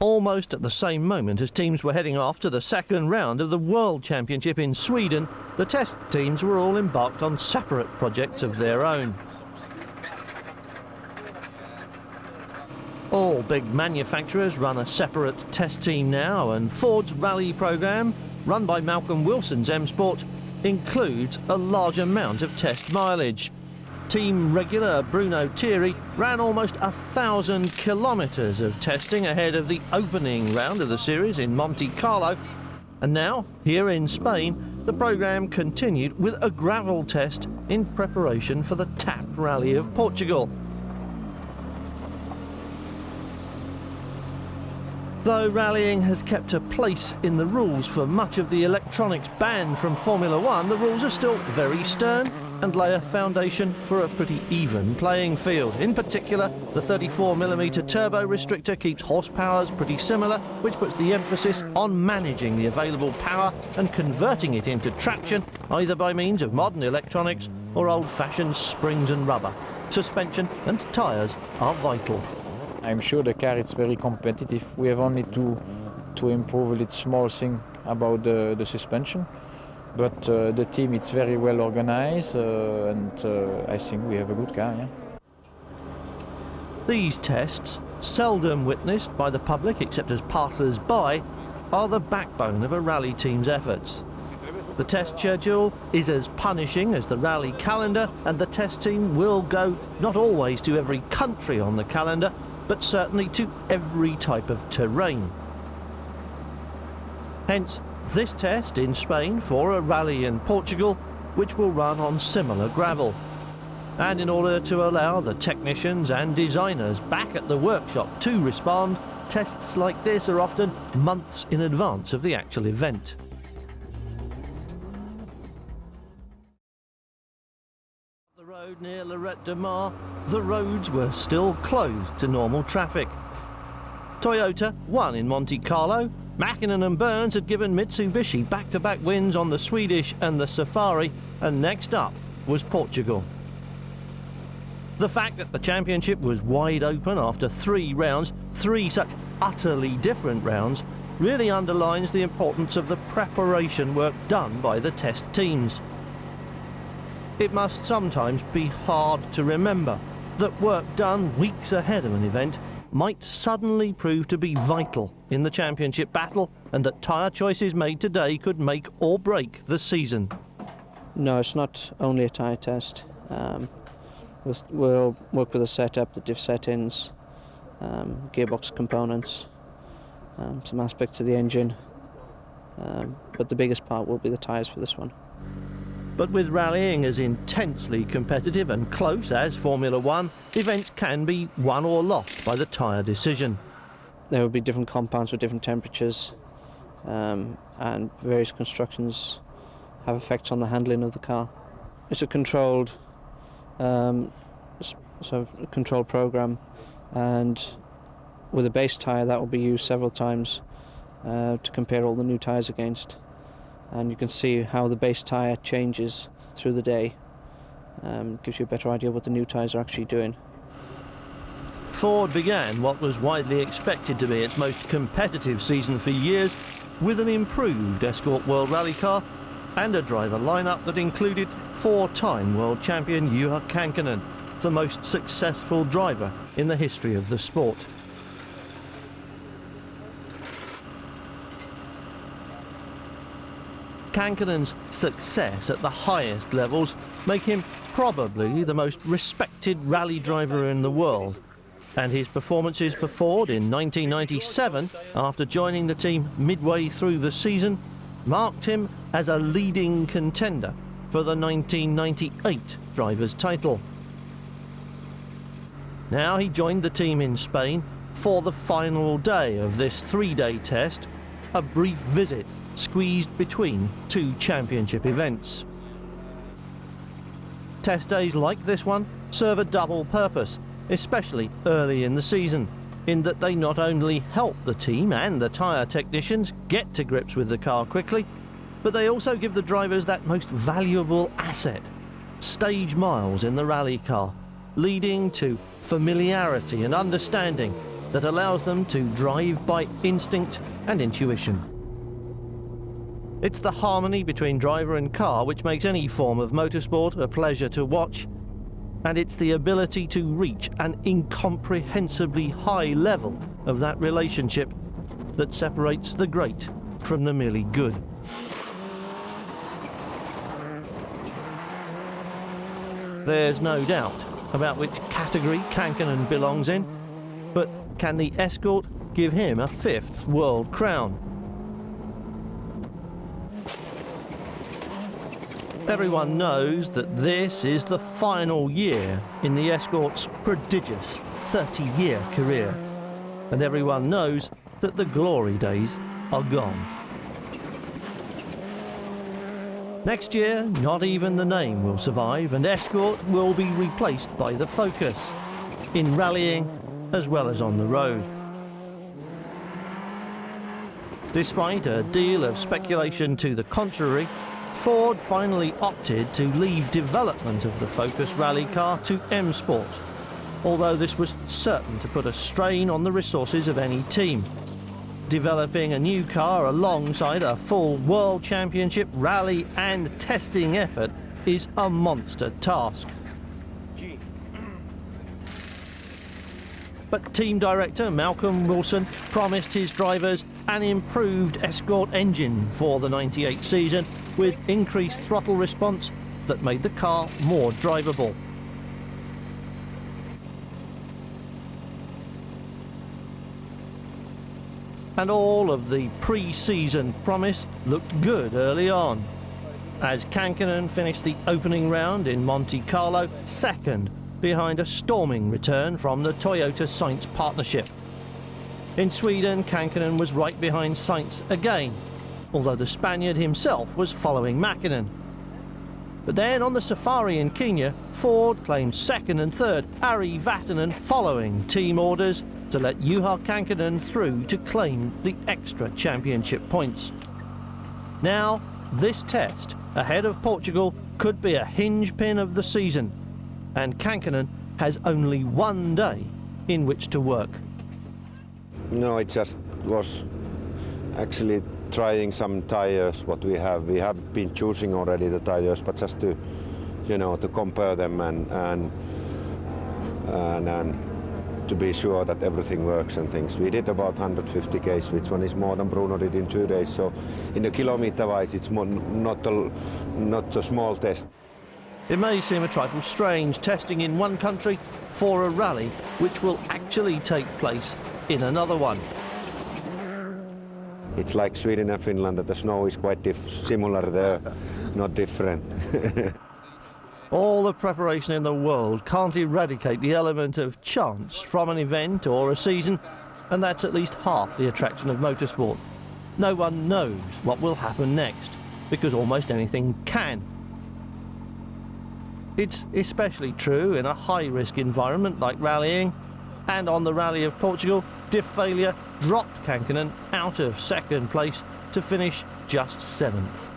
Almost at the same moment as teams were heading off to the second round of the World Championship in Sweden, the test teams were all embarked on separate projects of their own. All big manufacturers run a separate test team now, and Ford's rally programme, run by Malcolm Wilson's M Sport, includes a large amount of test mileage. Team regular Bruno Thiry ran almost 1,000 kilometres of testing ahead of the opening round of the series in Monte Carlo. And now, here in Spain, the programme continued with a gravel test in preparation for the TAP Rally of Portugal. Though rallying has kept a place in the rules for much of the electronics banned from Formula One, the rules are still very stern and lay a foundation for a pretty even playing field. In particular, the 34mm turbo restrictor keeps horsepowers pretty similar, which puts the emphasis on managing the available power and converting it into traction, either by means of modern electronics or old-fashioned springs and rubber. Suspension and tyres are vital. I'm sure the car is very competitive. We have only to improve a little small thing about the suspension. But the team is very well organized, and I think we have a good car. Yeah. These tests, seldom witnessed by the public except as passers-by, are the backbone of a rally team's efforts. The test schedule is as punishing as the rally calendar, and the test team will go not always to every country on the calendar, but certainly to every type of terrain. Hence, this test in Spain for a rally in Portugal, which will run on similar gravel. And in order to allow the technicians and designers back at the workshop to respond, tests like this are often months in advance of the actual event. The road near Lloret de Mar, the roads were still closed to normal traffic. Toyota won in Monte Carlo. Mäkinen and Burns had given Mitsubishi back-to-back wins on the Swedish and the Safari, and next up was Portugal. The fact that the championship was wide open after 3 rounds, 3 such utterly different rounds, really underlines the importance of the preparation work done by the test teams. It must sometimes be hard to remember that work done weeks ahead of an event might suddenly prove to be vital in the championship battle, and that tyre choices made today could make or break the season. No, it's not only a tyre test. We'll work with the setup, the diff settings, gearbox components, some aspects of the engine, but the biggest part will be the tyres for this one. But with rallying as intensely competitive and close as Formula One, events can be won or lost by the tyre decision. There will be different compounds with different temperatures, and various constructions have effects on the handling of the car. It's a controlled control program, and with a base tyre that will be used several times to compare all the new tyres against. And you can see how the base tyre changes through the day. Gives you a better idea of what the new tyres are actually doing. Ford began what was widely expected to be its most competitive season for years with an improved Escort World Rally car and a driver lineup that included 4-time world champion Juha Kankkunen, the most successful driver in the history of the sport. Kankkunen's success at the highest levels make him probably the most respected rally driver in the world, and his performances for Ford in 1997, after joining the team midway through the season, marked him as a leading contender for the 1998 driver's title. Now he joined the team in Spain for the final day of this 3-day test, a brief visit squeezed between 2 championship events. Test days like this one serve a double purpose, especially early in the season, in that they not only help the team and the tyre technicians get to grips with the car quickly, but they also give the drivers that most valuable asset, stage miles in the rally car, leading to familiarity and understanding, that allows them to drive by instinct and intuition. It's the harmony between driver and car which makes any form of motorsport a pleasure to watch, and it's the ability to reach an incomprehensibly high level of that relationship that separates the great from the merely good. There's no doubt about which category Kankkunen belongs in, but can the Escort give him a 5th world crown? Everyone knows that this is the final year in the Escort's prodigious 30-year career, and everyone knows that the glory days are gone. Next year, not even the name will survive, and Escort will be replaced by the Focus, in rallying as well as on the road. Despite a deal of speculation to the contrary, Ford finally opted to leave development of the Focus rally car to M Sport, although this was certain to put a strain on the resources of any team. Developing a new car alongside a full World Championship rally and testing effort is a monster task. But team director Malcolm Wilson promised his drivers an improved Escort engine for the '98 season with increased throttle response that made the car more drivable. And all of the pre-season promise looked good early on, as Kankkunen finished the opening round in Monte Carlo second behind a storming return from the Toyota-Sainz partnership. In Sweden, Kankkunen was right behind Sainz again, although the Spaniard himself was following Mäkinen. But then on the safari in Kenya, Ford claimed second and third, Ari Vatanen following team orders to let Juha Kankkunen through to claim the extra championship points. Now, this test ahead of Portugal could be a hinge pin of the season, and Kankkunen has only one day in which to work. No, it just was actually trying some tires what we have. We have been choosing already the tires, but just to, to compare them and to be sure that everything works and things. We did about 150 Ks, which one is more than Bruno did in 2 days. So in the kilometer-wise, it's not a small test. It may seem a trifle strange testing in one country for a rally which will actually take place in another one. It's like Sweden and Finland, that the snow is quite similar there, not different. All the preparation in the world can't eradicate the element of chance from an event or a season, and that's at least half the attraction of motorsport. No one knows what will happen next, because almost anything can. It's especially true in a high-risk environment like rallying, and on the Rally of Portugal, diff failure dropped Kankkunen out of second place to finish just 7th.